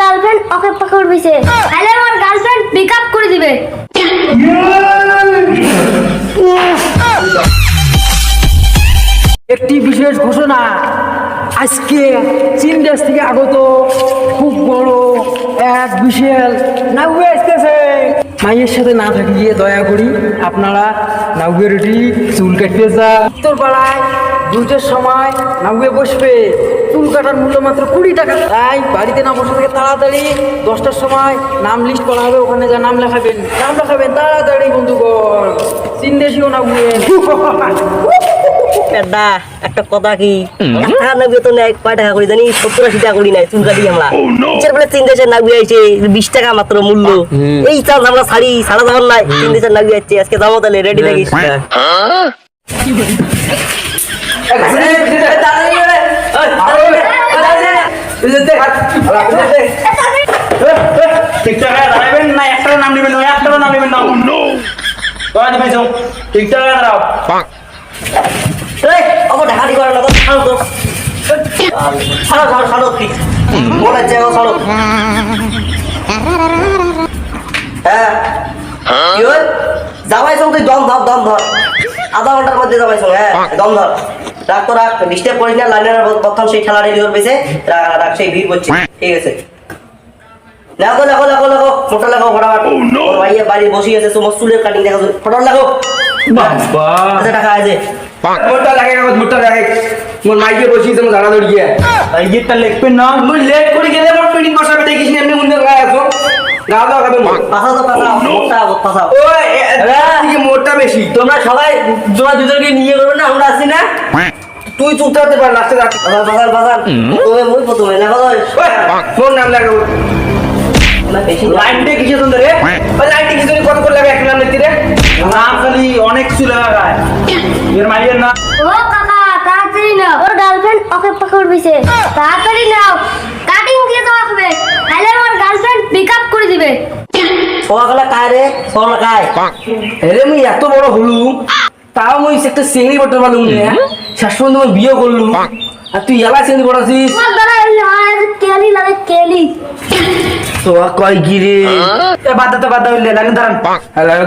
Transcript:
Girlfriend ওকে পকড় দিছে তাহলে আমার গার্লফ্রেন্ড পিকআপ করে দিবে। একটি বিশেষ ঘোষণা, আজকে চীন দেশ থেকে আগত খুব বড় এক বিশাল নাউয়ে আসতেছে। মাইয়ের সাথে না থাকিয়ে দয়া করি আপনারা নাউয়ের চুল কাটতে যা উত্তর পাড়ায় 2টার সময় নাউয়ে বসবে। চুল কাটার মূল্য মাত্র 20 টাকা। তাই বাড়িতে না বসে থেকে তাড়াতাড়ি 10টার সময় নাম লিস্ট করা হবে, ওখানে যা নাম লেখাবেন তাড়াতাড়ি বন্ধুগণ। চীন দেশীয় নাউয়ে একটা কথা কি টাকা না বেতন নেয়, কয় টাকা করে জানি 70-80 টাকা করি নাই চুল কাটি আমরা বলে 3 দেশের নাগি আইছে 20 টাকা মাত্র মূল্য। এই চাল আমরা সারা যাবার নাই 3 দেশের নাগি আইছে। আজকে যাবো তাহলে, রেডি থাকিস। ঢাকাটি করে না ছাড়ো কি বলে যাও ছাড়ো। হ্যাঁ কি হল যাবাই তুই দম ধর আধা ঘন্টার মধ্যে যাবাই হ্যাঁ দম ধর। রাখ তো রাখ, ডিস্টার্ব করিস না। লাইনের প্রথম সেই খেলা রেডি করবে, রাখ সেই ভিড় করছে। ঠিক আছে লাগো ফটো লাগাও ফটাফট। ভাইয়া বাড়ি বসে আছে, তোমার চুলের কাটিং দেখা ফটো লাগাও। টাকা আছে মোটা লাগে মোর মাইকে বসি তুমি জানা ধরি গিয়া ইয়েটা লিখবেন না। মুই লেট করে গেলে মোর ফিটিং বসাবে দেখিস না, এমনি মুন্ডে গায় আছো গাও খাবে পাছা তো পাছা ওই এদিকে মোটা বেশি। তোমরা সবাই দুজনকে নিয়ে করবে না, আমরা আছি না। তুই চুপটাতে পার লাস্টে রাখ বাজার তুমি মুই প্রথমে না ফোন নাম লাগাবো লাইনটা কিসে সুন্দর রে ওই লাইনটা কিসে কত করে লাগে এক নাম লিখতে রে নাম খালি অনেক কিছু লাগায় এর মাইয়ের না। ও কাকা তাড়াতাড়ি নাও, ওর গার্লফ্রেন্ড ওকে পকড় দিছে তাড়াতাড়ি নাও, কাটিং দিয়ে দেওয়া হবে তাহলে আমার গার্লফ্রেন্ড পিকআপ করে দিবে। সোয়াগলা কায় রে সোয়াগলা কায় এরে মুই এত বড় হলু তাও মুই একটা সিঙ্গি বটল বালুম নে শেষ পর্যন্ত মুই বিয়ে করলু আর তুই এলা সিঙ্গি বড়াছিস। আমার দ্বারা কেলি লাগে কেলি তো কয় কি রে এ বাদ হইলে লাগেন দাঁড়ান লাগেন